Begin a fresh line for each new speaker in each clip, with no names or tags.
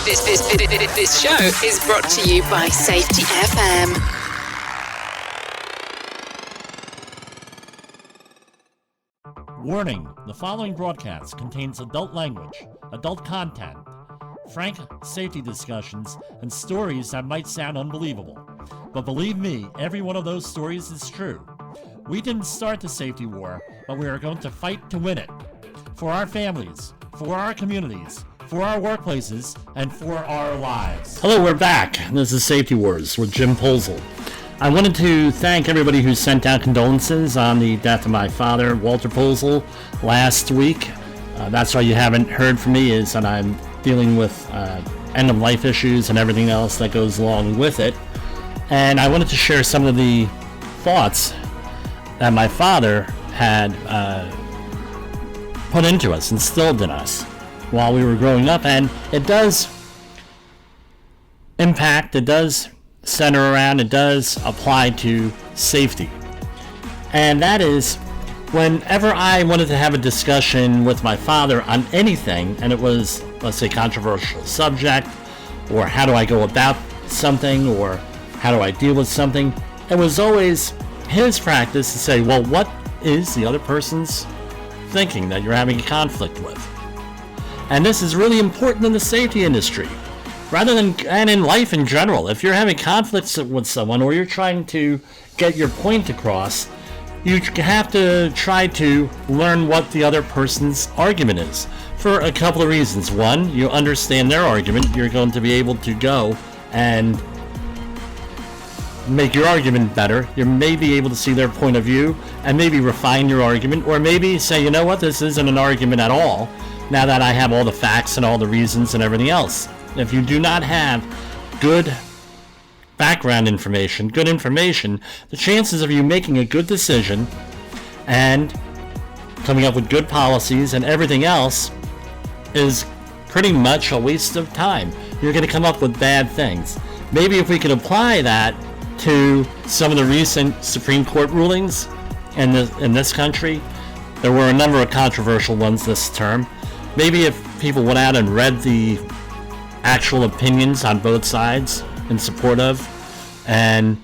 This show is brought to you by Safety FM.
Warning, the following broadcast contains adult language, adult content, frank safety discussions, and stories that might sound unbelievable. But believe me, every one of those stories is true. We didn't start the safety war, but we are going to fight to win it. For our families, for our communities, for our workplaces, and for our lives. Hello, we're back. This is Safety Wars with Jim Poesl. I wanted to thank everybody who sent out condolences on the death of my father, Walter Poesl, last week. That's why you haven't heard from me, is that I'm dealing with end-of-life issues and everything else that goes along with it. And I wanted to share some of the thoughts that my father had put into us, instilled in us while we were growing up. And it does impact, it does center around, it does apply to safety. And that is, whenever I wanted to have a discussion with my father on anything, and it was, let's say, controversial subject, or how do I go about something, or how do I deal with something, it was always his practice to say, well, what is the other person's thinking that you're having a conflict with? And this is really important in the safety industry, rather than, and in life in general. If you're having conflicts with someone, or you're trying to get your point across, you have to try to learn what the other person's argument is, for a couple of reasons. One, you understand their argument, you're going to be able to go and make your argument better. You may be able to see their point of view and maybe refine your argument, or maybe say, you know what, this isn't an argument at all, now that I have all the facts and all the reasons and everything else. If you do not have good background information, good information, the chances of you making a good decision and coming up with good policies and everything else is pretty much a waste of time. You're going to come up with bad things. Maybe if we could apply that to some of the recent Supreme Court rulings in this country, there were a number of controversial ones this term. Maybe if people went out and read the actual opinions on both sides in support of, and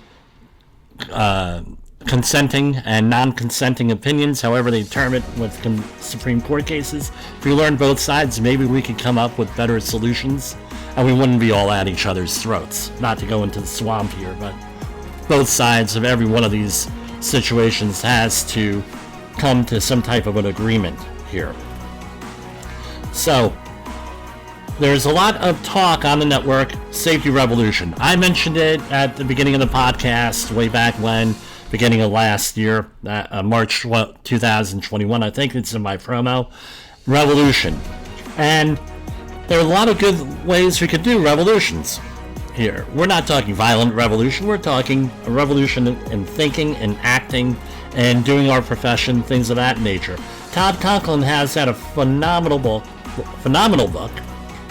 consenting and non-consenting opinions, however they term it with Supreme Court cases, if we learn both sides, maybe we could come up with better solutions, and we wouldn't be all at each other's throats. Not to go into the swamp here, but both sides of every one of these situations has to come to some type of an agreement here. So, there's a lot of talk on the network, safety revolution. I mentioned it at the beginning of the podcast, way back when, beginning of last year, March 2021, I think it's in my promo, revolution. And there are a lot of good ways we could do revolutions here. We're not talking violent revolution, we're talking a revolution in thinking and acting and doing our profession, things of that nature. Todd Conklin has had a phenomenal book,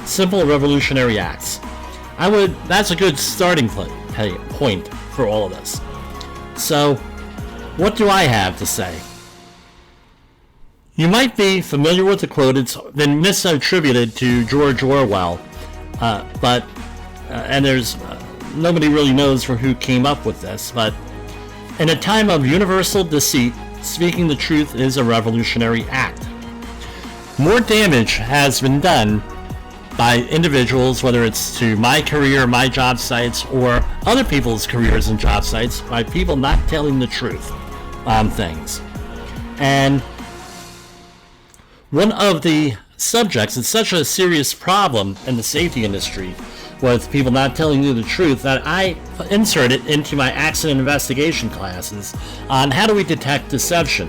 Simple Revolutionary Acts. That's a good starting point for all of this. So, what do I have to say? You might be familiar with the quote. It's been misattributed to George Orwell, but there's nobody really knows who came up with this. But in a time of universal deceit, speaking the truth is a revolutionary act. More damage has been done by individuals, whether it's to my career, my job sites, or other people's careers and job sites, by people not telling the truth on things. And one of the subjects, it's such a serious problem in the safety industry with people not telling you the truth, that I inserted into my accident investigation classes on how do we detect deception.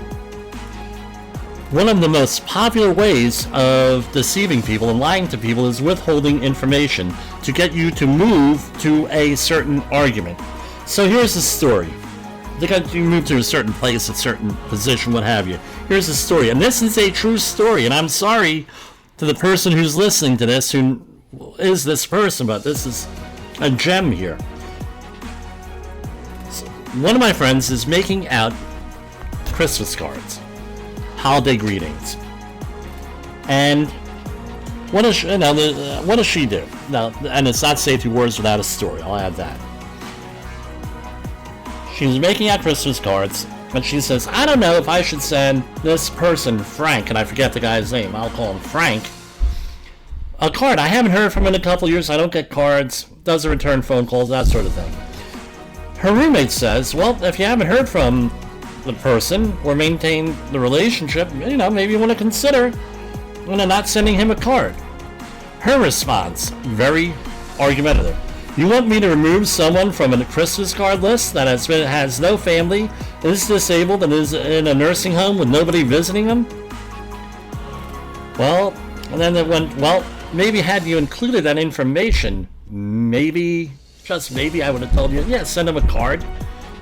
One of the most popular ways of deceiving people and lying to people is withholding information to get you to move to a certain argument. So here's the story. They got you move to a certain place, a certain position, what have you. Here's the story, and this is a true story, and I'm sorry to the person who's listening to this, who is this person, but this is a gem here. So one of my friends is making out Christmas cards, holiday greetings. And What does what does she do? Now, and it's not Safety Wars without a story. I'll add that. She was making out Christmas cards, and she says, I don't know if I should send this person, Frank, and I forget the guy's name, I'll call him Frank, a card. I haven't heard from him in a couple years, I don't get cards, doesn't return phone calls, that sort of thing. Her roommate says, well, if you haven't heard from the person or maintain the relationship, maybe you want to consider not sending him a card. Her response, very argumentative. You want me to remove someone from a Christmas card list that has no family, is disabled, and is in a nursing home with nobody visiting them? Well, and then it went, well, maybe had you included that information, maybe, just maybe, I would have told you, yeah, send him a card,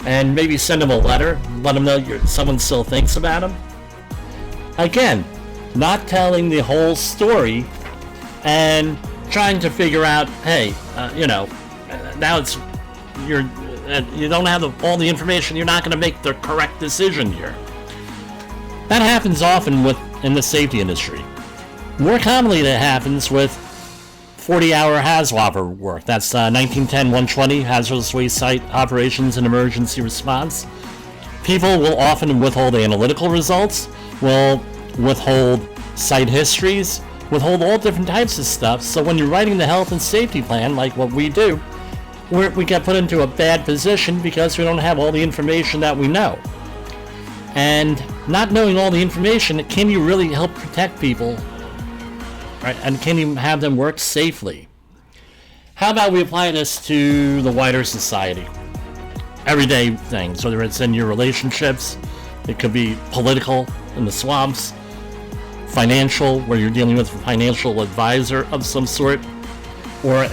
and maybe send him a letter, let him know someone still thinks about him. Again, not telling the whole story, and trying to figure out, hey, now you don't have all the information, you're not going to make the correct decision here. That happens often in the safety industry. More commonly, that happens with 40-hour HAZWOP work. That's 1910-120, Hazardous Waste Site Operations and Emergency Response. People will often withhold analytical results, will withhold site histories, withhold all different types of stuff, so when you're writing the health and safety plan, like what we do, we get put into a bad position because we don't have all the information that we know. And not knowing all the information, can you really help protect people? Right? And can you have them work safely? How about we apply this to the wider society? Everyday things, whether it's in your relationships, it could be political, in the swamps, financial, where you're dealing with a financial advisor of some sort, or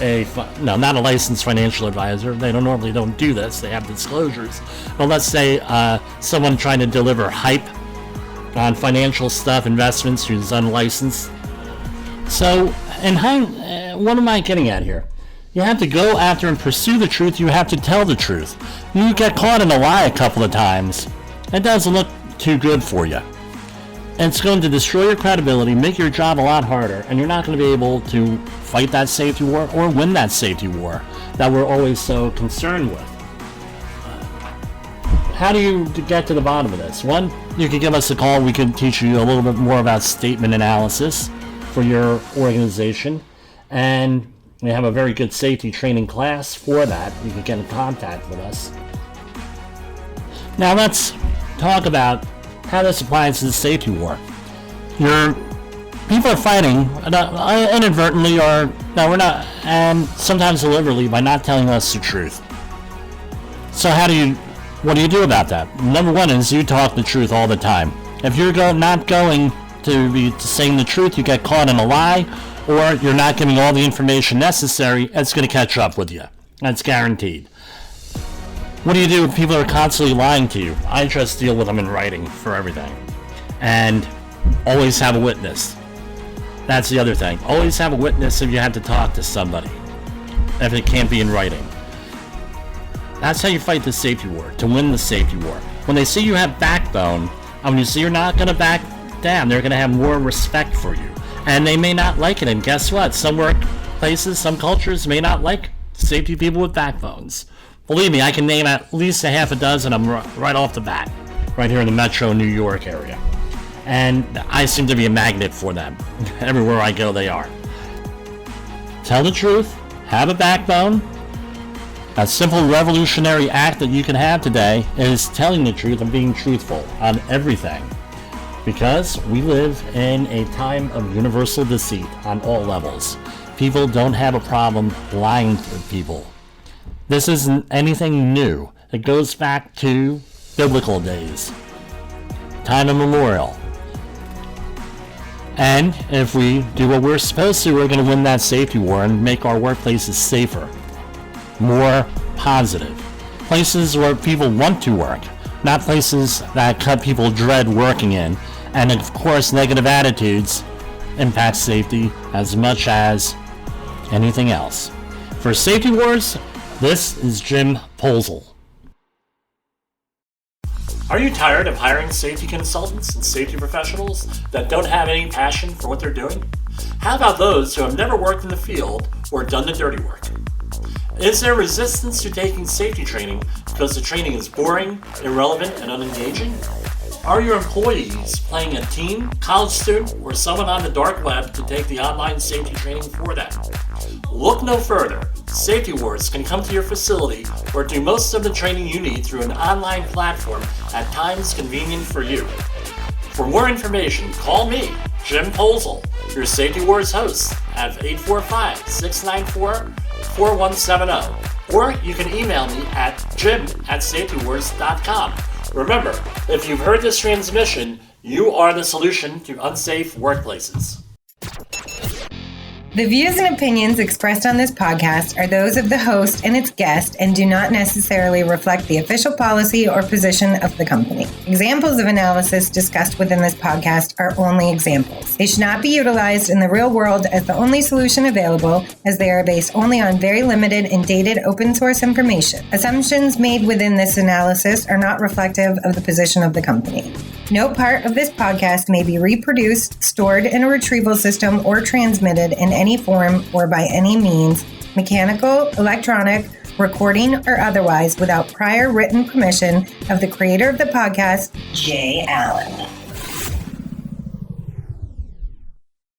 not a licensed financial advisor. They normally don't do this. They have disclosures. But let's say someone trying to deliver hype on financial stuff, investments, who's unlicensed. So, what am I getting at here? You have to go after and pursue the truth. You have to tell the truth. You get caught in a lie a couple of times, it doesn't look too good for you. It's going to destroy your credibility, make your job a lot harder, and you're not going to be able to fight that safety war or win that safety war that we're always so concerned with. How do you get to the bottom of this? One, you can give us a call. We can teach you a little bit more about statement analysis for your organization, and we have a very good safety training class for that. You can get in contact with us. Now let's talk about how this applies to the safety war. People are fighting inadvertently, and sometimes deliberately, by not telling us the truth. So what do you do about that? Number one is you talk the truth all the time. If you're not going to be saying the truth, you get caught in a lie, or you're not giving all the information necessary, it's going to catch up with you. That's guaranteed. What do you do if people are constantly lying to you? I just deal with them in writing for everything. And always have a witness. That's the other thing. Always have a witness if you have to talk to somebody, if it can't be in writing. That's how you fight the safety war, to win the safety war. When they see you have backbone, and when you see you're not going to back down, they're going to have more respect for you. And they may not like it, and guess what? Some workplaces, some cultures may not like safety people with backbones. Believe me, I can name at least a half a dozen of them right off the bat, right here in the metro New York area. And I seem to be a magnet for them. Everywhere I go, they are. Tell the truth, have a backbone. A simple revolutionary act that you can have today is telling the truth and being truthful on everything. Because we live in a time of universal deceit on all levels. People don't have a problem lying to people. This isn't anything new. It goes back to biblical days, time immemorial. And if we do what we're supposed to, we're going to win that safety war and make our workplaces safer, more positive. Places where people want to work, not places that people dread working in. And of course, negative attitudes impact safety as much as anything else. For Safety Wars, this is Jim Poesl. Are you tired of hiring safety consultants and safety professionals that don't have any passion for what they're doing? How about those who have never worked in the field or done the dirty work? Is there resistance to taking safety training because the training is boring, irrelevant, and unengaging? Are your employees playing a teen, college student, or someone on the dark web to take the online safety training for them? Look no further. Safety Wars can come to your facility or do most of the training you need through an online platform at times convenient for you. For more information, call me, Jim Poesl, your Safety Wars host, at 845-694-4170, or you can email me at jim@safetywars.com. Remember, if you've heard this transmission, you are the solution to unsafe workplaces.
The views and opinions expressed on this podcast are those of the host and its guest and do not necessarily reflect the official policy or position of the company. Examples of analysis discussed within this podcast are only examples. They should not be utilized in the real world as the only solution available, as they are based only on very limited and dated open source information. Assumptions made within this analysis are not reflective of the position of the company. No part of this podcast may be reproduced, stored in a retrieval system, or transmitted in any form or by any means, mechanical, electronic, recording, or otherwise, without prior written permission of the creator of the podcast, Jay Allen.